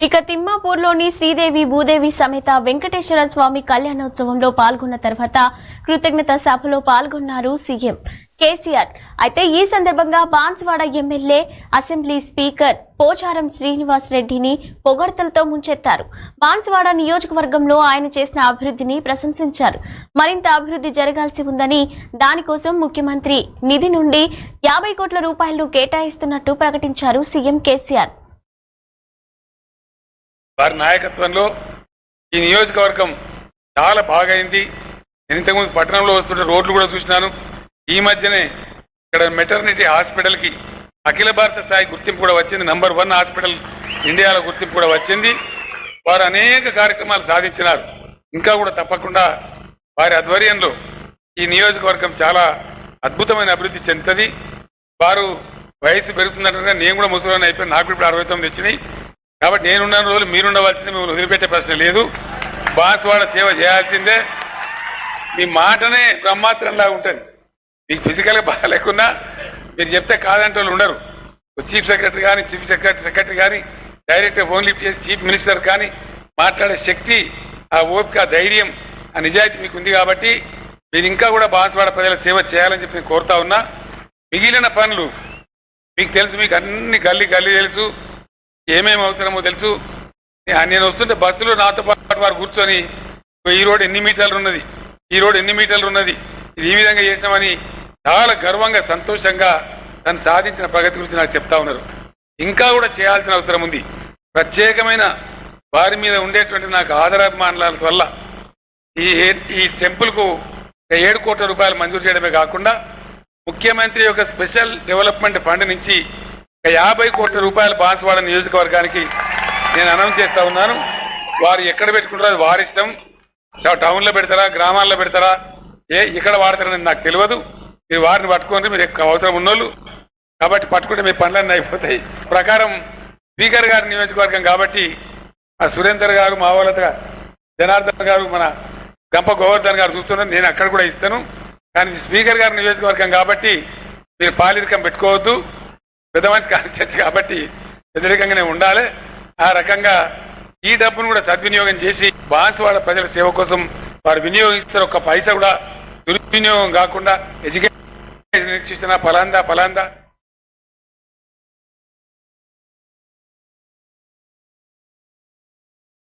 ఇక తిమ్మాపూర్లోని శ్రీదేవి భూదేవి సమేత వెంకటేశ్వర స్వామి కళ్యాణోత్సవంలో పాల్గొన్న తర్వాత కృతజ్ఞత సభలో పాల్గొన్నారు సీఎం కేసీఆర్. అయితే ఈ సందర్భంగా Banswada MLA assembly speaker Pocharam Srinivas రెడ్డిని పొగడ్తలతో ముంచెత్తారు. బాన్స్వాడ నియోజకవర్గంలో ఆయన చేసిన అభివృద్ధిని ప్రశంసించారు. మరింత అభివృద్ధి జరగాల్సి ఉందని, దానికోసం ముఖ్యమంత్రి నిధి నుండి 50 కోట్ల రూపాయలు కేటాయిస్తున్నట్టు ప్రకటించారు సీఎం కేసీఆర్. వారి నాయకత్వంలో ఈ నియోజకవర్గం చాలా బాగైంది. నేను ఇంతకుముందు పట్టణంలో వస్తుంటే రోడ్లు కూడా చూసినాను. ఈ మధ్యనే ఇక్కడ మెటర్నిటీ హాస్పిటల్కి అఖిల భారత స్థాయి గుర్తింపు కూడా వచ్చింది. నంబర్ 1 హాస్పిటల్ ఇండియాలో గుర్తింపు కూడా వచ్చింది. వారు అనేక కార్యక్రమాలు సాధించినారు. ఇంకా కూడా తప్పకుండా వారి ఆధ్వర్యంలో ఈ నియోజకవర్గం చాలా అద్భుతమైన అభివృద్ధి చెందుతుంది. వారు వయసు పెరుగుతున్నట్టుగా నేను కూడా ముసలిని అయిపోయి, నాకు ఇప్పుడు 69 వచ్చినాయి. కాబట్టి నేనున్న రోజులు మీరుండవలసిందే, మిమ్మల్ని వదిలిపెట్టే ప్రశ్న లేదు. బాన్స్వాడ సేవ చేయాల్సిందే. మీ మాటనే బ్రహ్మాస్త్రంలాగా ఉంటుంది. మీకు ఫిజికల్గా బాగా లేకున్నా మీరు చెప్తే కాదంటే వాళ్ళు ఉండరు. చీఫ్ సెక్రటరీ కానీ, చీఫ్ సెక్రటరీ కానీ, డైరెక్టర్ ఫోన్ లిఫ్ట్ చేసి చీఫ్ మినిస్టర్ కానీ మాట్లాడే శక్తి, ఆ ఓపిక, ఆ ధైర్యం, ఆ నిజాయితీ మీకు ఉంది. కాబట్టి మీరు ఇంకా కూడా బాన్స్వాడ ప్రజల సేవ చేయాలని చెప్పి నేను కోరుతా ఉన్నా. మిగిలిన పనులు మీకు తెలుసు, మీకు అన్ని గల్లీ తెలుసు, ఏమేమి అవసరమో తెలుసు. నేను వస్తుంటే బస్సులో నాతో పాటు వారు కూర్చొని ఈ రోడ్ ఎన్ని మీటర్లు ఉన్నది, ఈ రోడ్ ఎన్ని మీటర్లు ఉన్నది, ఇది ఈ విధంగా చేసినామని చాలా గర్వంగా, సంతోషంగా తను సాధించిన ప్రగతి గురించి నాకు చెప్తా ఉన్నారు. ఇంకా కూడా చేయాల్సిన అవసరం ఉంది. ప్రత్యేకమైన వారి మీద ఉండేటువంటి నాకు ఆదరాభిమానాల వల్ల ఈ టెంపుల్కు 7 కోట్ల రూపాయలు మంజూరు చేయడమే కాకుండా ముఖ్యమంత్రి యొక్క స్పెషల్ డెవలప్మెంట్ ఫండ్ నుంచి 50 కోట్ల రూపాయలు బాన్స్వాడ నియోజకవర్గానికి నేను అనౌన్స్ చేస్తా ఉన్నాను. వారు ఎక్కడ పెట్టుకుంటారో అది వారి ఇష్టం. టౌన్లో పెడతారా, గ్రామాల్లో పెడతారా, ఇక్కడ వాడతారని నాకు తెలియదు. మీరు వారిని పట్టుకోండి, మీరు అవసరం ఉన్నోళ్ళు. కాబట్టి పట్టుకుంటే మీ పనులన్నీ అయిపోతాయి. ప్రకారం స్పీకర్ గారి నియోజకవర్గం కాబట్టి ఆ సురేందర్ గారు, మా వాళ్ళ జనార్దన్ గారు, మన గంప గోవర్ధన్ గారు చూస్తున్నారు. నేను అక్కడ కూడా ఇస్తాను. కానీ స్పీకర్ గారి నియోజకవర్గం కాబట్టి మీరు పాలిరికం పెట్టుకోవద్దు. పెద్ద మనిషి కాన్స్టిట్యూన్సీ కాబట్టి వ్యతిరేకంగానే ఉండాలి. ఆ రకంగా ఈ డబ్బును కూడా సద్వినియోగం చేసి బాన్స్వాడ ప్రజల సేవ కోసం వారు వినియోగిస్తారు. ఒక్క పైసా కూడా దుర్వినియోగం కాకుండా ఎడ్యుకేషన్ ఇన్స్టిట్యూషన్ ఫలాందా